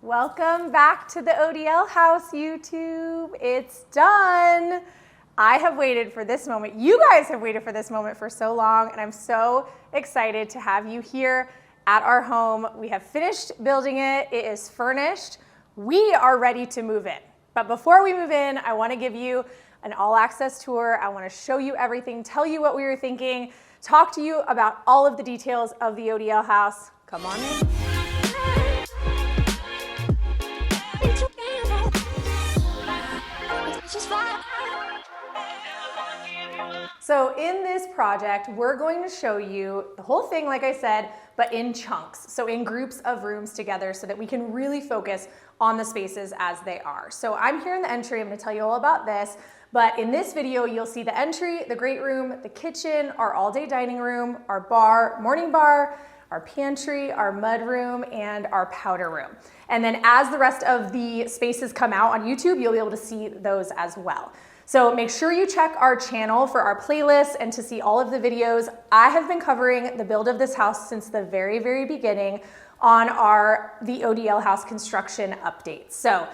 Welcome back to the ODL house, YouTube. It's done. I have waited for this moment. You guys have waited for this moment for so long, and I'm so excited to have you here at our home. We have finished building it. It is furnished. We are ready to move in. But before we move in, I want to give you an all-access tour. I want to show you everything, tell you what we were thinking, talk to you about all of the details of the ODL house. Come on in. So in this project, we're going to show you the whole thing, like I said, but in chunks. So in groups of rooms together so that we can really focus on the spaces as they are. So I'm here in the entry. I'm going to tell you all about this. But in this video, you'll see the entry, the great room, the kitchen, our all-day dining room, our bar, morning bar, our pantry, our mud room, and our powder room. And then as the rest of the spaces come out on YouTube, you'll be able to see those as well. So make sure you check our channel for our playlist and to see all of the videos. I have been covering the build of this house since the very, very beginning on the ODL house construction updates. So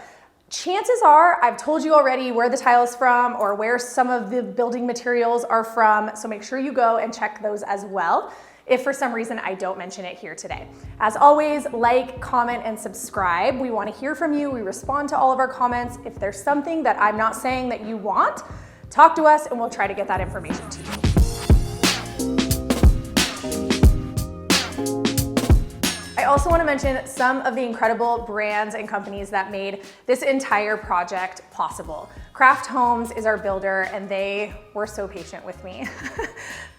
chances are I've told you already where the tile is from or where some of the building materials are from. So make sure you go and check those as well, if for some reason I don't mention it here today. As always, like, comment, and subscribe. We want to hear from you. We respond to all of our comments. If there's something that I'm not saying that you want, talk to us and we'll try to get that information to you. I also want to mention some of the incredible brands and companies that made this entire project possible. Craft Homes is our builder, and they were so patient with me.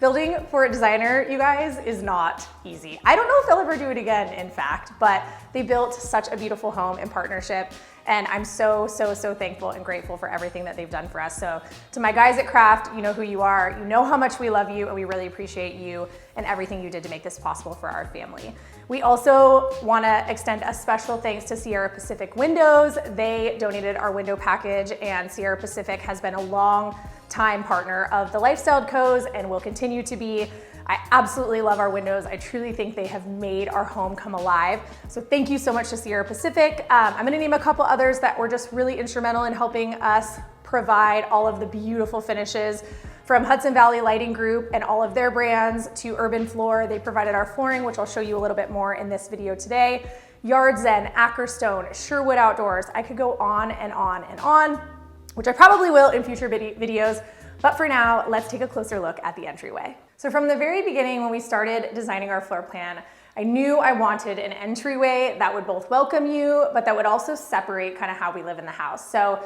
Building for a designer, you guys, is not easy. I don't know if they'll ever do it again, in fact, but they built such a beautiful home in partnership, and I'm so, so, so thankful and grateful for everything that they've done for us. So to my guys at Craft, you know who you are, you know how much we love you, and we really appreciate you and everything you did to make this possible for our family. We also want to extend a special thanks to Sierra Pacific Windows. They donated our window package, and Sierra Pacific has been a long time partner of the LifestyledCos and will continue to be. I absolutely love our windows. I truly think they have made our home come alive. So thank you so much to Sierra Pacific. I'm gonna name a couple others that were just really instrumental in helping us provide all of the beautiful finishes, from Hudson Valley Lighting Group and all of their brands to Urban Floor. They provided our flooring, which I'll show you a little bit more in this video today. Yard Zen, Ackerstone, Sherwood Outdoors. I could go on and on and on, which I probably will in future videos. But for now, let's take a closer look at the entryway. So from the very beginning, when we started designing our floor plan, I knew I wanted an entryway that would both welcome you, but that would also separate kind of how we live in the house. So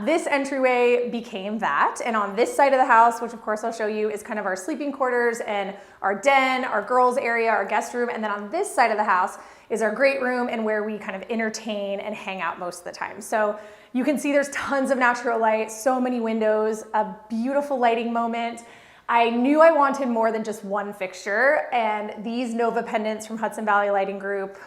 this entryway became that. And on this side of the house, which of course I'll show you, is kind of our sleeping quarters and our den, our girls area, our guest room. And then on this side of the house is our great room and where we kind of entertain and hang out most of the time. So you can see there's tons of natural light, so many windows, a beautiful lighting moment. I knew I wanted more than just one fixture, and these Nova pendants from Hudson Valley Lighting Group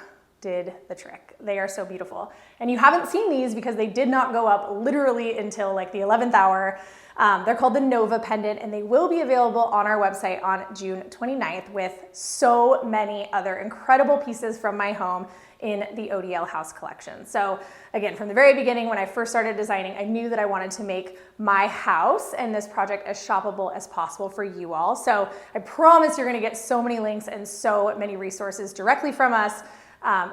did the trick. They are so beautiful. And you haven't seen these because they did not go up literally until like the 11th hour. They're called the Nova pendant, and they will be available on our website on June 29th with so many other incredible pieces from my home in the ODL house collection. So again, from the very beginning, when I first started designing, I knew that I wanted to make my house and this project as shoppable as possible for you all. So I promise you're gonna get so many links and so many resources directly from us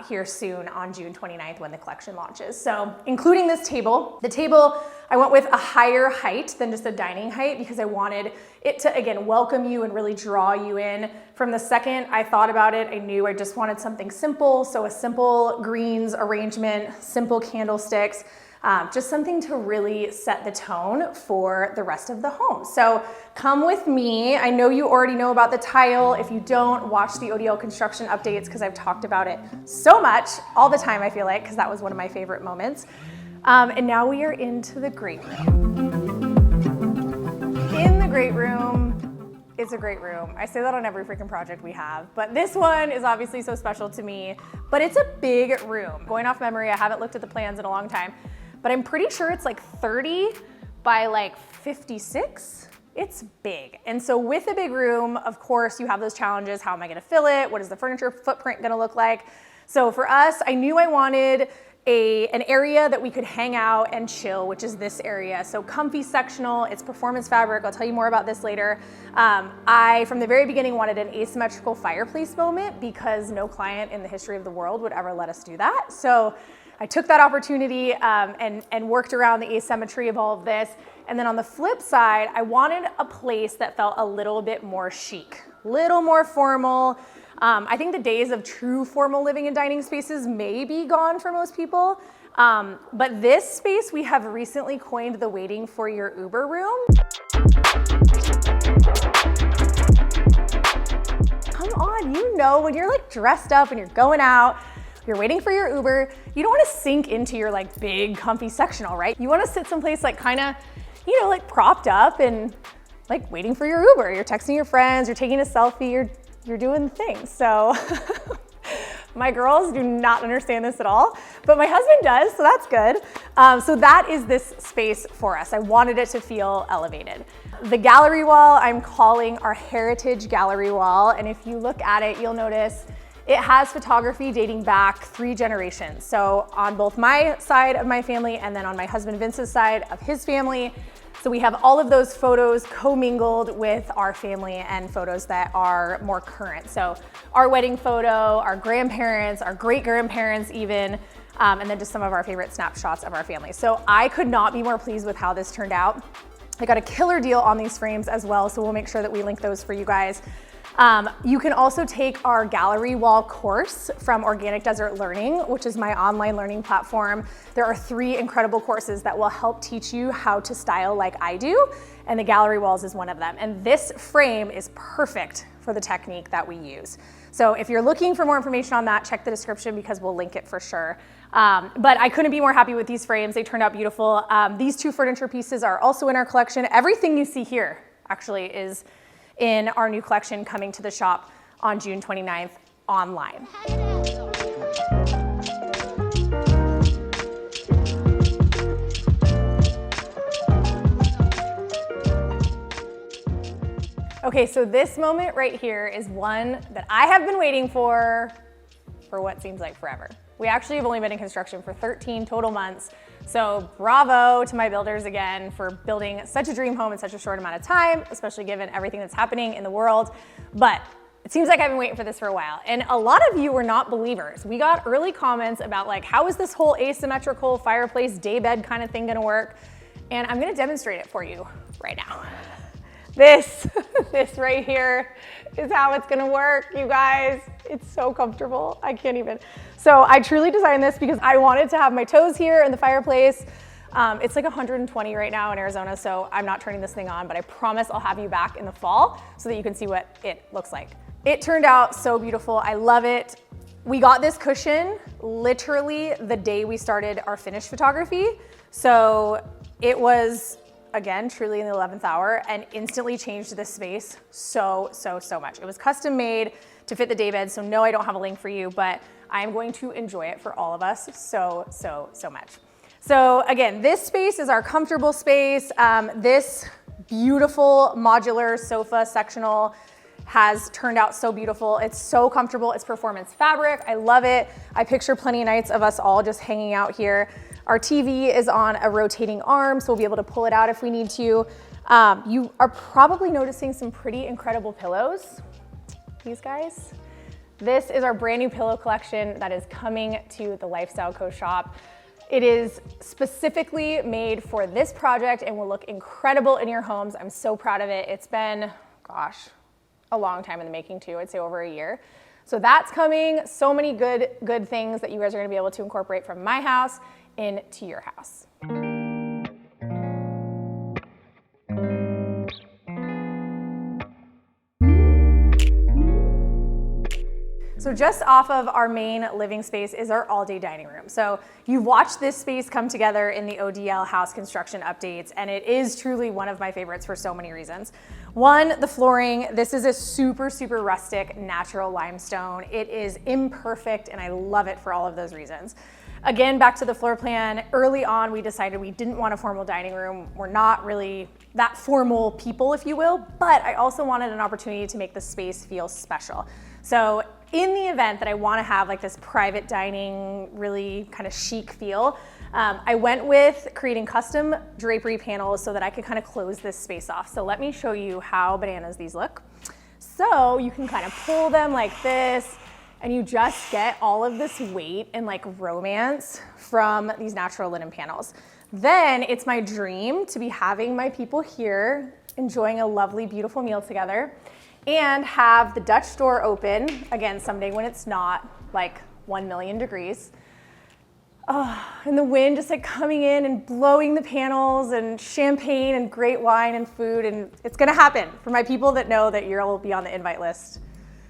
here soon on June 29th when the collection launches. So including this table, the table, I went with a higher height than just a dining height because I wanted it to, again, welcome you and really draw you in. From the second I thought about it, I knew I just wanted something simple. So a simple greens arrangement, simple candlesticks, just something to really set the tone for the rest of the home. So come with me. I know you already know about the tile. If you don't, watch the ODL construction updates because I've talked about it so much all the time, I feel like, because that was one of my favorite moments. And now we are into the great room. In the great room, it's a great room. I say that on every freaking project we have, but this one is obviously so special to me, but it's a big room. Going off memory, I haven't looked at the plans in a long time, but I'm pretty sure it's like 30 by like 56. It's big. And so with a big room, of course, you have those challenges. How am I gonna fill it? What is the furniture footprint gonna look like? So for us, I knew I wanted an area that we could hang out and chill, which is this area. So comfy sectional, it's performance fabric. I'll tell you more about this later. I, from the very beginning, wanted an asymmetrical fireplace moment because no client in the history of the world would ever let us do that. So I took that opportunity and worked around the asymmetry of all of this. And then on the flip side, I wanted a place that felt a little bit more chic, a little more formal. I think the days of true formal living and dining spaces may be gone for most people, but this space we have recently coined the waiting for your Uber room. Come on, you know, when you're like dressed up and you're going out, you're waiting for your Uber, you don't want to sink into your like big comfy sectional, right? You want to sit someplace like kind of, you know, like propped up and like waiting for your Uber. You're texting your friends, you're taking a selfie, you're doing things. So my girls do not understand this at all, but my husband does, so that's good. So that is this space for us. I wanted it to feel elevated. The gallery wall, I'm calling our heritage gallery wall. And if you look at it, you'll notice it has photography dating back 3 generations. So on both my side of my family and then on my husband Vince's side of his family. So we have all of those photos commingled with our family and photos that are more current. So our wedding photo, our grandparents, our great grandparents even, and then just some of our favorite snapshots of our family. So I could not be more pleased with how this turned out. I got a killer deal on these frames as well, so we'll make sure that we link those for you guys. You can also take our gallery wall course from Organic Desert Learning, which is my online learning platform. There are 3 incredible courses that will help teach you how to style like I do, and the gallery walls is one of them. And this frame is perfect for the technique that we use. So if you're looking for more information on that, check the description because we'll link it for sure. But I couldn't be more happy with these frames. They turned out beautiful. These 2 furniture pieces are also in our collection. Everything you see here actually is in our new collection coming to the shop on June 29th online. Okay, so this moment right here is one that I have been waiting for what seems like forever. We actually have only been in construction for 13 total months. So bravo to my builders again for building such a dream home in such a short amount of time, especially given everything that's happening in the world. But it seems like I've been waiting for this for a while. And a lot of you were not believers. We got early comments about like, how is this whole asymmetrical fireplace daybed kind of thing gonna work? And I'm gonna demonstrate it for you right now. This right here is how it's gonna work, you guys. It's so comfortable, I can't even. So I truly designed this because I wanted to have my toes here in the fireplace. It's like 120 right now in Arizona, so I'm not turning this thing on, but I promise I'll have you back in the fall so that you can see what it looks like. It turned out so beautiful, I love it. We got this cushion literally the day we started our finish photography. So it was, again, truly in the 11th hour and instantly changed this space so much. It was custom made to fit the daybed, so no, I don't have a link for you, but I'm going to enjoy it for all of us so much. So again, this space is our comfortable space. This beautiful modular sofa sectional has turned out so beautiful. It's so comfortable, it's performance fabric, I love it. I picture plenty of nights of us all just hanging out here. Our TV is on a rotating arm, so we'll be able to pull it out if we need to. You are probably noticing some pretty incredible pillows. These guys. This is our brand new pillow collection that is coming to the LifestyleCo shop. It is specifically made for this project and will look incredible in your homes. I'm so proud of it. It's been, gosh, a long time in the making too. I'd say over a year. So that's coming. So many good things that you guys are gonna be able to incorporate from my house into your house. So just off of our main living space is our all-day dining room. So you've watched this space come together in the ODL house construction updates, and it is truly one of my favorites for so many reasons. One, the flooring. This is a super rustic, natural limestone. It is imperfect, and I love it for all of those reasons. Again, back to the floor plan, early on we decided we didn't want a formal dining room. We're not really that formal people, if you will, but I also wanted an opportunity to make the space feel special. So in the event that I want to have like this private dining, really kind of chic feel, I went with creating custom drapery panels so that I could kind of close this space off. So let me show you how bananas these look. So you can kind of pull them like this, and you just get all of this weight and like romance from these natural linen panels. Then it's my dream to be having my people here enjoying a lovely, beautiful meal together and have the Dutch door open, again, someday when it's not like 1 million degrees. And the wind just like coming in and blowing the panels and champagne and great wine and food, and it's gonna happen. For my people that know that you'll be on the invite list,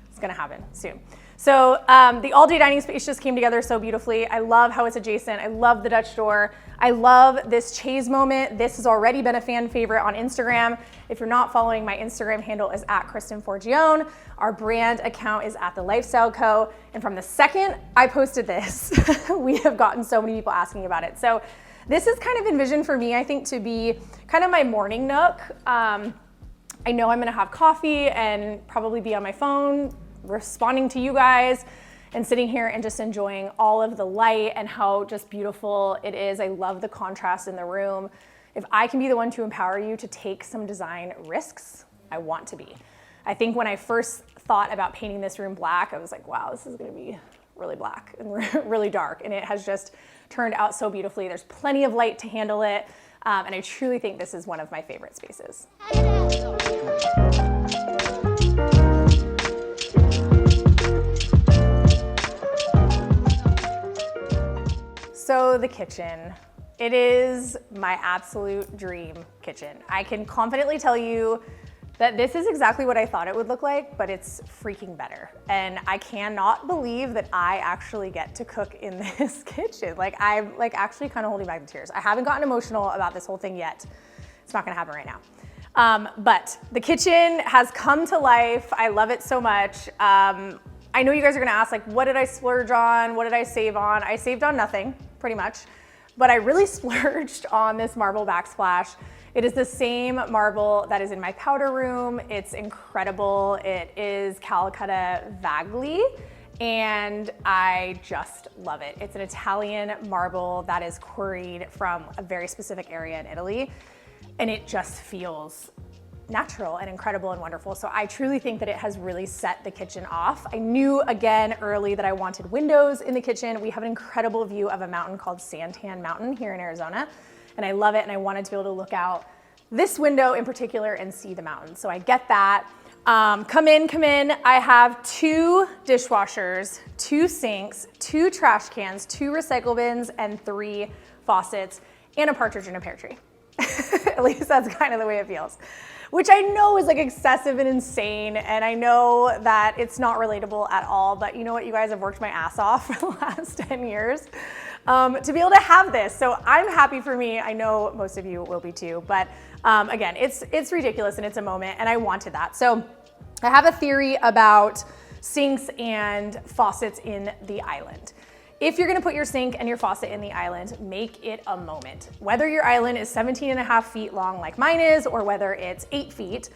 it's gonna happen soon. So the all-day dining space just came together so beautifully. I love how it's adjacent. I love the Dutch door. I love this Chêne moment. This has already been a fan favorite on Instagram. If you're not following, my Instagram handle is @Kristen Forgione. Our brand account is @TheLifestyleCo. And from the second I posted this, we have gotten so many people asking about it. So this is kind of envisioned for me, I think, to be kind of my morning nook. I know I'm gonna have coffee and probably be on my phone, responding to you guys and sitting here and just enjoying all of the light and how just beautiful it is. I love the contrast in the room. If I can be the one to empower you to take some design risks, I want to be. I think when I first thought about painting this room black, I was like, wow, this is gonna be really black and really dark. And it has just turned out so beautifully. There's plenty of light to handle it. And I truly think this is one of my favorite spaces. So the kitchen, it is my absolute dream kitchen. I can confidently tell you that this is exactly what I thought it would look like, but it's freaking better. And I cannot believe that I actually get to cook in this kitchen. Like I'm actually kind of holding back the tears. I haven't gotten emotional about this whole thing yet. It's not gonna happen right now. But the kitchen has come to life. I love it so much. I know you guys are gonna ask, like, what did I splurge on? What did I save on? I saved on nothing, pretty much. But I really splurged on this marble backsplash. It is the same marble that is in my powder room. It's incredible. It is Calacatta Vagli, and I just love it. It's an Italian marble that is quarried from a very specific area in Italy, and it just feels natural and incredible and wonderful. So I truly think that it has really set the kitchen off. I knew again early that I wanted windows in the kitchen. We have an incredible view of a mountain called Santan Mountain here in Arizona, and I love it, and I wanted to be able to look out this window in particular and see the mountain. So I get that. Come in. I have 2 dishwashers, 2 sinks, 2 trash cans, 2 recycle bins, and 3 faucets, and a partridge in a pear tree. At least that's kind of the way it feels, which I know is like excessive and insane, and I know that it's not relatable at all, but you know what, you guys, have worked my ass off for the last 10 years to be able to have this. So I'm happy for me. I know most of you will be too, but again, it's ridiculous and it's a moment, and I wanted that. So I have a theory about sinks and faucets in the island. If you're gonna put your sink and your faucet in the island, make it a moment. Whether your island is 17.5 feet long like mine is, or whether it's 8 feet,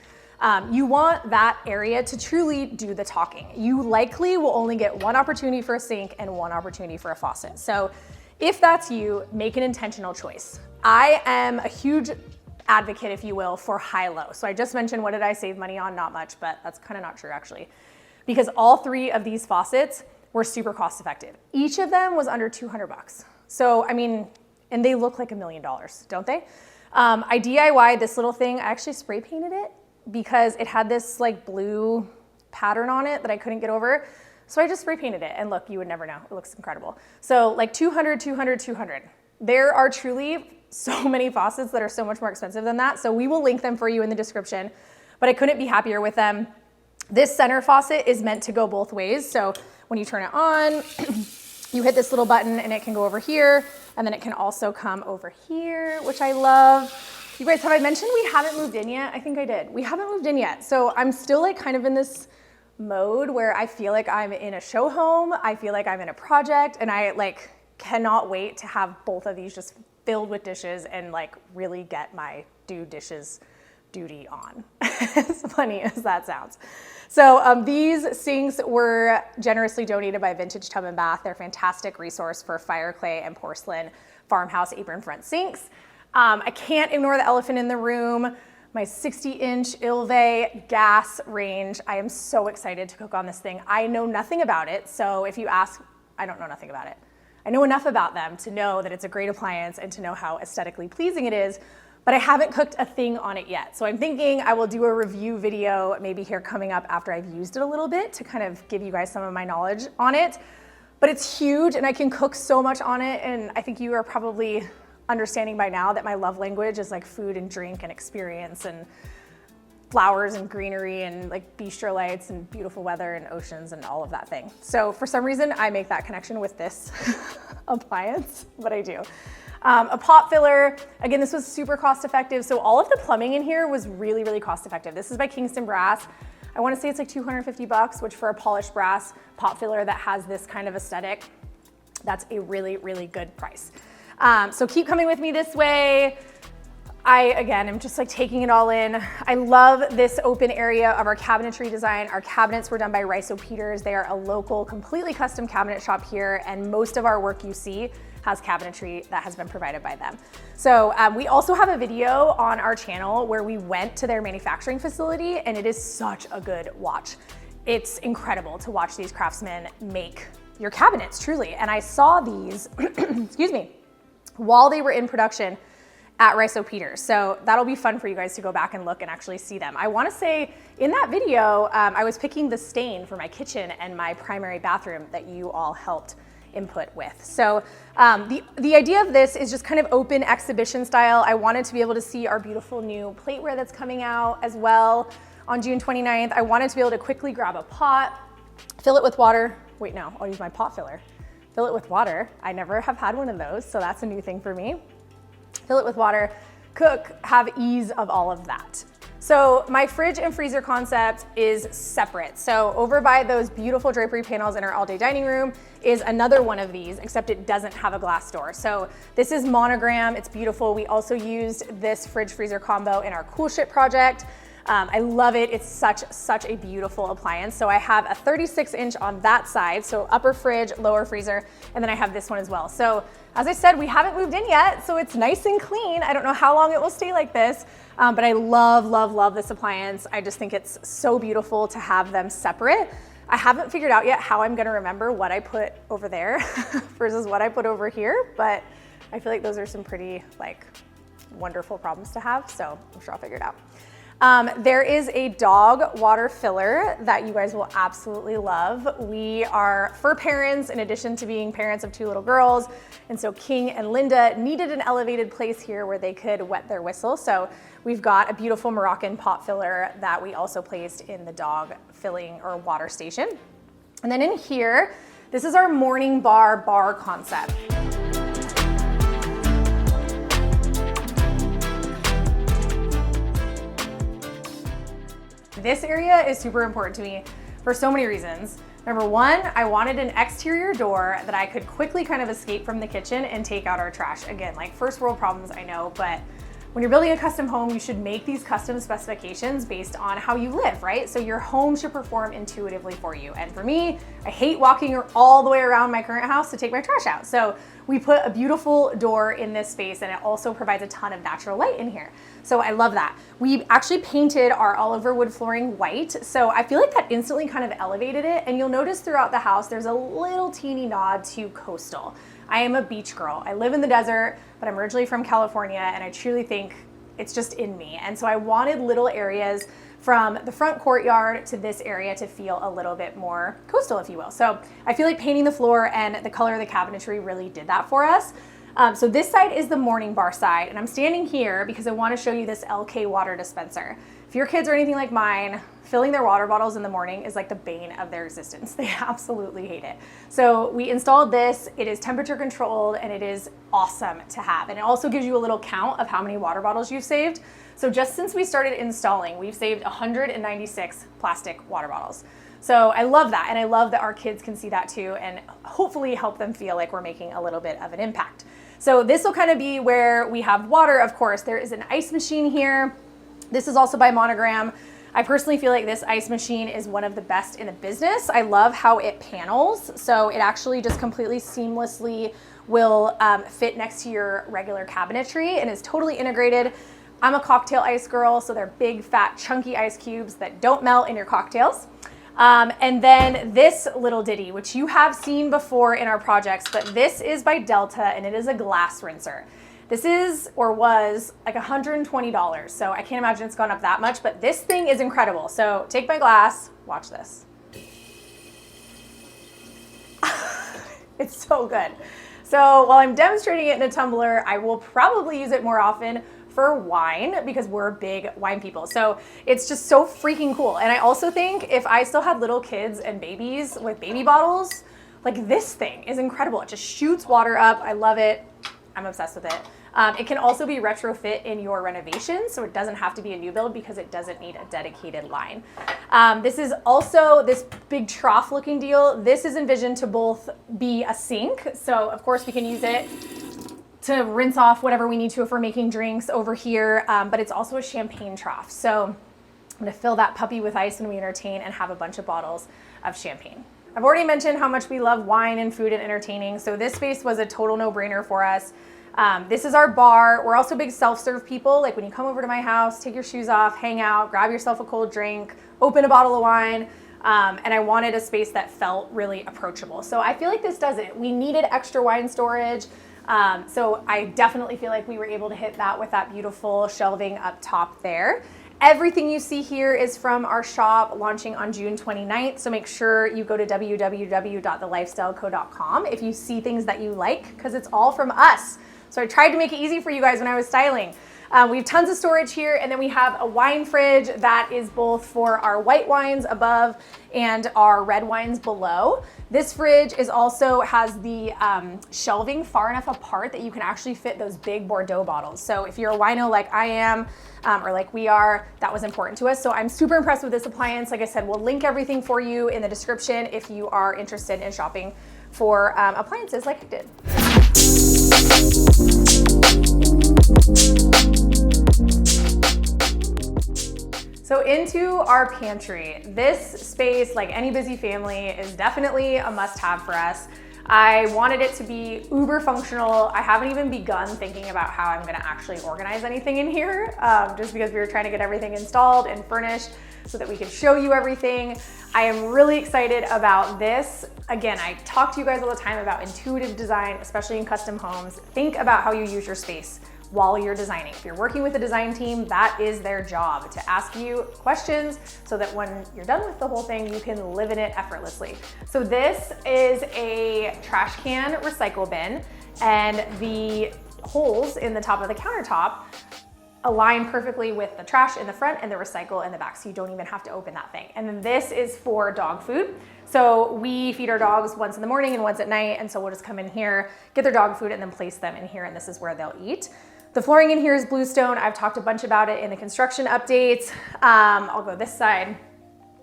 you want that area to truly do the talking. You likely will only get 1 opportunity for a sink and 1 opportunity for a faucet. So if that's you, make an intentional choice. I am a huge advocate, if you will, for high-low. So I just mentioned, what did I save money on? Not much, but that's kind of not true actually, because all 3 of these faucets were super cost effective. Each of them was under 200 bucks. So, I mean, and they look like $1 million, don't they? I DIY'd this little thing. I actually spray painted it because it had this like blue pattern on it that I couldn't get over. So I just spray painted it, and look, you would never know. It looks incredible. So like 200, 200, 200. There are truly so many faucets that are so much more expensive than that. So we will link them for you in the description, but I couldn't be happier with them. This center faucet is meant to go both ways. So when you turn it on, you hit this little button and it can go over here, and then it can also come over here, which I love. You guys, have I mentioned we haven't moved in yet? I think I did. We haven't moved in yet. So I'm still like kind of in this mode where I feel like I'm in a show home. I feel like I'm in a project, and I like cannot wait to have both of these just filled with dishes and like really get my do dishes duty on, as funny as that sounds. So these sinks were generously donated by Vintage Tub and Bath. They're a fantastic resource for Fireclay and porcelain farmhouse apron front sinks. I can't ignore the elephant in the room, my 60-inch Ilve gas range. I am so excited to cook on this thing. I know nothing about it, so if you ask, I don't know nothing about it. I know enough about them to know that it's a great appliance and to know how aesthetically pleasing it is, but I haven't cooked a thing on it yet. So I'm thinking I will do a review video maybe here coming up after I've used it a little bit to kind of give you guys some of my knowledge on it. But it's huge and I can cook so much on it, and I think you are probably understanding by now that my love language is like food and drink and experience and flowers and greenery and like bistro lights and beautiful weather and oceans and all of that thing. So for some reason, I make that connection with this appliance, but I do. A pot filler, again, this was super cost effective. So all of the plumbing in here was really, really cost effective. This is by Kingston Brass. I wanna say it's like 250 bucks, which for a polished brass pot filler that has this kind of aesthetic, that's a really, really good price. So keep coming with me this way. Again, I'm just like taking it all in. I love this open area of our cabinetry design. Our cabinets were done by Rysso Peters. They are a local, completely custom cabinet shop here, and most of our work you see has cabinetry that has been provided by them. So we also have a video on our channel where we went to their manufacturing facility, and it is such a good watch. It's incredible to watch these craftsmen make your cabinets, truly. And I saw these, excuse me, while they were in production at Rysso Peters. So that'll be fun for you guys to go back and look and actually see them. I wanna say in that video, I was picking the stain for my kitchen and my primary bathroom that you all helped input with. So the idea of this is just kind of open exhibition style. I wanted to be able to see our beautiful new plateware that's coming out as well on June 29th. I wanted to be able to quickly grab a pot, fill it with water. Wait, no, I'll use my pot filler. Fill it with water. I never have had one of those, so that's a new thing for me. Fill it with water, cook, have ease of all of that. So my fridge and freezer concept is separate. So over by those beautiful drapery panels in our all-day dining room is another one of these, except it doesn't have a glass door. So this is Monogram, it's beautiful. We also used this fridge freezer combo in our Cool Ship project. I love it, it's such a beautiful appliance. So I have a 36-inch on that side, so upper fridge, lower freezer, and then I have this one as well. So as I said, we haven't moved in yet, so it's nice and clean. I don't know how long it will stay like this, but I love this appliance. I just think it's so beautiful to have them separate. I haven't figured out yet how I'm gonna remember what I put over there versus what I put over here, but I feel like those are some pretty like wonderful problems to have, so I'm sure I'll figure it out. There is a dog water filler that you guys will absolutely love. We are fur parents in addition to being parents of 2 little girls. And so King and Linda needed an elevated place here where they could wet their whistle. So we've got a beautiful Moroccan pot filler that we also placed in the dog filling or water station. And then in here, this is our morning bar concept. This area is super important to me for so many reasons. Number one, I wanted an exterior door that I could quickly kind of escape from the kitchen and take out our trash. Again, like first world problems, I know, but when you're building a custom home, you should make these custom specifications based on how you live, right? So your home should perform intuitively for you. And for me, I hate walking all the way around my current house to take my trash out. So we put a beautiful door in this space, and it also provides a ton of natural light in here. So I love that. We actually painted our Oliver wood flooring white. So I feel like that instantly kind of elevated it. And you'll notice throughout the house, there's a little teeny nod to coastal. I am a beach girl. I live in the desert, but I'm originally from California, and I truly think it's just in me. And so I wanted little areas from the front courtyard to this area to feel a little bit more coastal, if you will. So I feel like painting the floor and the color of the cabinetry really did that for us. So this side is the morning bar side, and I'm standing here because I want to show you this Elkay water dispenser. If your kids are anything like mine, filling their water bottles in the morning is like the bane of their existence. They absolutely hate it. So we installed this. It is temperature controlled, and it is awesome to have. And it also gives you a little count of how many water bottles you've saved. So just since we started installing, we've saved 196 plastic water bottles. So I love that, and I love that our kids can see that too, and hopefully help them feel like we're making a little bit of an impact. So this will kind of be where we have water, of course. There is an ice machine here. This is also by Monogram. I personally feel like this ice machine is one of the best in the business. I love how it panels. So it actually just completely seamlessly will fit next to your regular cabinetry and is totally integrated. I'm a cocktail ice girl, so they're big, fat, chunky ice cubes that don't melt in your cocktails. And then this little ditty, which you have seen before in our projects, but this is by Delta and it is a glass rinser. This is, or was, like $120. So I can't imagine it's gone up that much, but this thing is incredible. So take my glass, watch this. It's so good. So while I'm demonstrating it in a tumbler, I will probably use it more often for wine because we're big wine people. So it's just so freaking cool. And I also think if I still had little kids and babies with baby bottles, like this thing is incredible. It just shoots water up. I love it. I'm obsessed with it. It can also be retrofit in your renovations, so it doesn't have to be a new build because it doesn't need a dedicated line. This is also this big trough looking deal. This is envisioned to both be a sink, so of course we can use it to rinse off whatever we need to if we're making drinks over here, but it's also a champagne trough. So I'm gonna fill that puppy with ice when we entertain and have a bunch of bottles of champagne. I've already mentioned how much we love wine and food and entertaining, so this space was a total no-brainer for us. This is our bar. We're also big self-serve people. Like when you come over to my house, take your shoes off, hang out, grab yourself a cold drink, open a bottle of wine. And I wanted a space that felt really approachable. So I feel like this does it. We needed extra wine storage. So I definitely feel like we were able to hit that with that beautiful shelving up top there. Everything you see here is from our shop launching on June 29th. So make sure you go to www.thelifestyleco.com if you see things that you like, because it's all from us. So I tried to make it easy for you guys when I was styling. We have tons of storage here, and then we have a wine fridge that is both for our white wines above and our red wines below. This fridge is also has the shelving far enough apart that you can actually fit those big Bordeaux bottles. So if you're a wino like I am, or like we are, that was important to us. So I'm super impressed with this appliance. Like I said, we'll link everything for you in the description if you are interested in shopping for appliances like I did. So into our pantry. This space, like any busy family, is definitely a must-have for us. I wanted it to be uber functional. I haven't even begun thinking about how I'm gonna actually organize anything in here, just because we were trying to get everything installed and furnished so that we could show you everything. I am really excited about this. Again, I talk to you guys all the time about intuitive design, especially in custom homes. Think about how you use your space while you're designing. If you're working with a design team, that is their job, to ask you questions so that when you're done with the whole thing, you can live in it effortlessly. So this is a trash can recycle bin, and the holes in the top of the countertop align perfectly with the trash in the front and the recycle in the back, so you don't even have to open that thing. And then this is for dog food. So we feed our dogs once in the morning and once at night, and so we'll just come in here, get their dog food, and then place them in here, and this is where they'll eat. The flooring in here is Bluestone. I've talked a bunch about it in the construction updates. I'll go this side.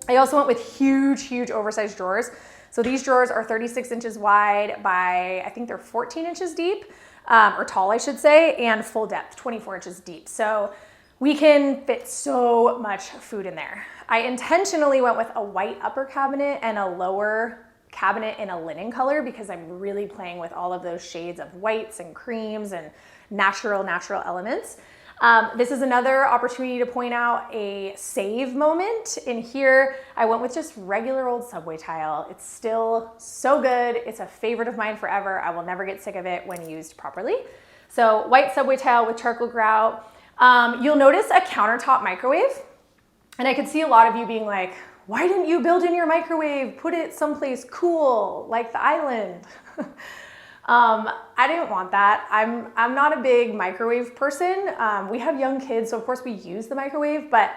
I also went with huge oversized drawers. So these drawers are 36 inches wide by, I think they're 14 inches deep, or tall, I should say, and full depth, 24 inches deep. So we can fit so much food in there. I intentionally went with a white upper cabinet and a lower cabinet in a linen color because I'm really playing with all of those shades of whites and creams and natural elements. This is another opportunity to point out a save moment. In here, I went with just regular old subway tile. It's still so good. It's a favorite of mine forever. I will never get sick of it when used properly. So white subway tile with charcoal grout. You'll notice a countertop microwave. And I could see a lot of you being like, why didn't you build in your microwave? Put it someplace cool, like the island. I didn't want that. I'm not a big microwave person. We have young kids, so of course we use the microwave, but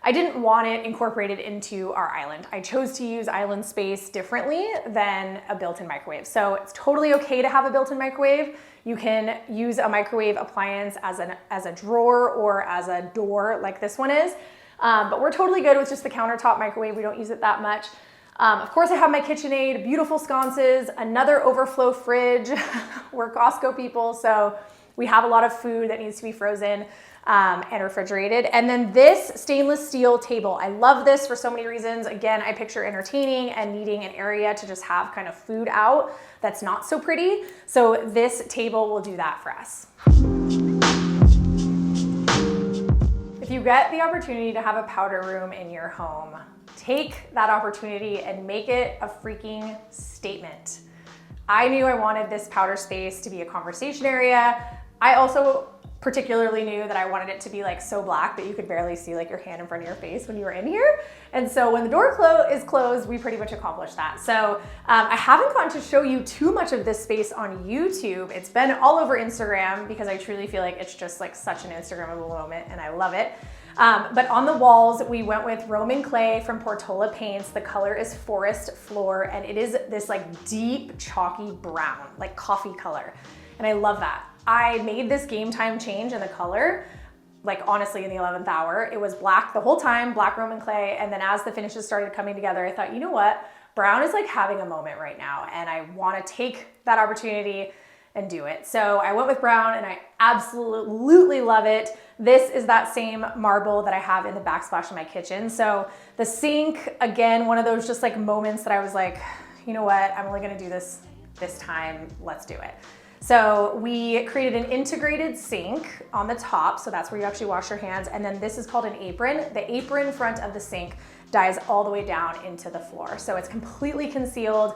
I didn't want it incorporated into our island. I chose to use island space differently than a built-in microwave. So it's totally okay to have a built-in microwave. You can use a microwave appliance as a drawer or as a door like this one is. But we're totally good with just the countertop microwave. We don't use it that much. Of course, I have my KitchenAid, beautiful sconces, another overflow fridge. We're Costco people, so We have a lot of food that needs to be frozen and refrigerated. And then this stainless steel table. I love this for so many reasons. Again, I picture entertaining and needing an area to just have kind of food out that's not so pretty. So this table will do that for us. If you get the opportunity to have a powder room in your home, take that opportunity and make it a freaking statement. I knew I wanted this powder space to be a conversation area. I also particularly knew that I wanted it to be like so black that you could barely see like your hand in front of your face when you were in here. And so when the door is closed, we pretty much accomplished that. So I haven't gotten to show you too much of this space on YouTube. It's been all over Instagram because I truly feel like it's just like such an Instagrammable moment and I love it. But on the walls, we went with Roman clay from Portola Paints. The color is Forest Floor, and it is this like deep, chalky brown, like coffee color. And I love that. I made this game time change in the color, like honestly in the 11th hour. It was black the whole time, black Roman clay. And then as the finishes started coming together, I thought, you know what? Brown is like having a moment right now. And I want to take that opportunity and do it. So I went with brown and I absolutely love it. This is that same marble that I have in the backsplash in my kitchen. So the sink, again, one of those just like moments that I was like, you know what? I'm only going to do this time. Let's do it. So we created an integrated sink on the top. So that's where you actually wash your hands. And then this is called an apron. The apron front of the sink dives all the way down into the floor. So it's completely concealed.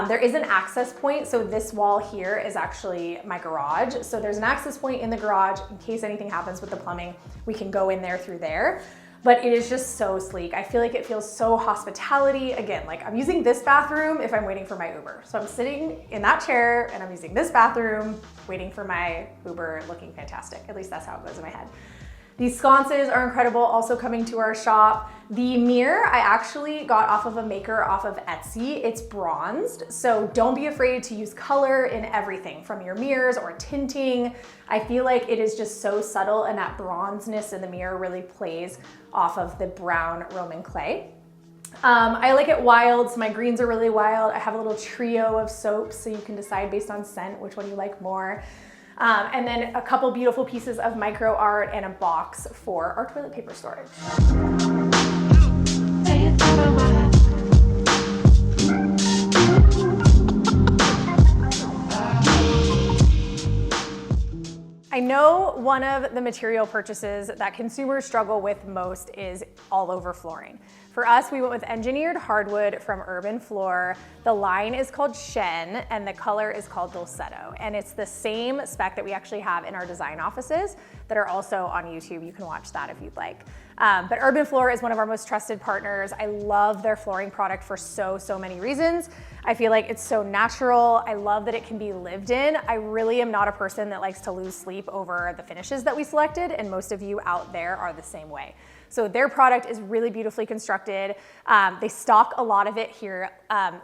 There is an access point. So this wall here is actually my garage. So there's an access point in the garage in case anything happens with the plumbing. We can go in there through there. But it is just so sleek. I feel like it feels so hospitality. Again, like I'm using this bathroom if I'm waiting for my Uber. So I'm sitting in that chair and I'm using this bathroom, waiting for my Uber, looking fantastic. At least that's how it goes in my head. These sconces are incredible, also coming to our shop. The mirror I actually got off of a maker off of Etsy. It's bronzed, so don't be afraid to use color in everything from your mirrors or tinting. I feel like it is just so subtle and that bronzeness in the mirror really plays off of the brown Roman clay. I like it wild, so my greens are really wild. I have a little trio of soaps, so you can decide based on scent which one you like more. And then a couple beautiful pieces of micro art and a box for our toilet paper storage. I know one of the material purchases that consumers struggle with most is all over flooring. For us, we went with engineered hardwood from Urban Floor. The line is called Chêne and the color is called Dolcetto. And it's the same spec that we actually have in our design offices that are also on YouTube. You can watch that if you'd like. But Urban Floor is one of our most trusted partners. I love their flooring product for so many reasons. I feel like it's so natural. I love that it can be lived in. I really am not a person that likes to lose sleep over the finishes that we selected, and most of you out there are the same way. So their product is really beautifully constructed. They stock a lot of it here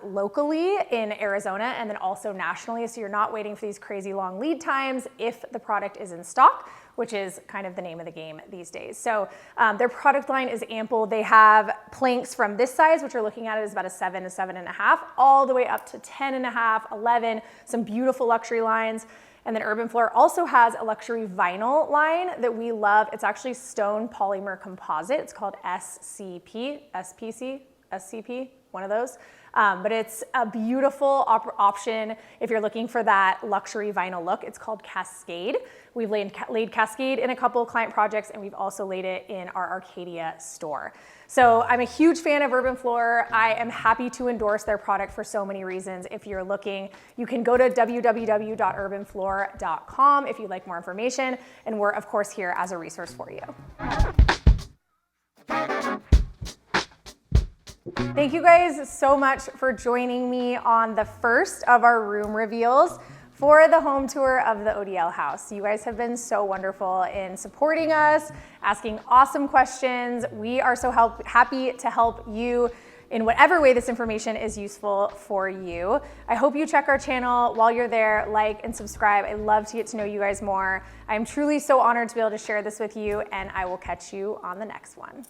locally in Arizona and then also nationally. So you're not waiting for these crazy long lead times if the product is in stock, which is kind of the name of the game these days. So their product line is ample. They have planks from this size, which you're looking at it is about a 7 to 7.5, all the way up to 10.5, 11, some beautiful luxury lines. And then Urban Floor also has a luxury vinyl line that we love. It's actually stone polymer composite. It's called SCP, SPC, SCP, one of those. But it's a beautiful option if you're looking for that luxury vinyl look. It's called Cascade. We've laid Cascade in a couple of client projects, and we've also laid it in our Arcadia store. So I'm a huge fan of Urban Floor. I am happy to endorse their product for so many reasons. If you're looking, you can go to www.urbanfloor.com if you'd like more information, and we're of course here as a resource for you. Thank you guys so much for joining me on the first of our room reveals for the home tour of the ODL house. You guys have been so wonderful in supporting us, asking awesome questions. We are so happy to help you in whatever way this information is useful for you. I hope you check our channel while you're there, like and subscribe. I love to get to know you guys more. I'm truly so honored to be able to share this with you, and I will catch you on the next one.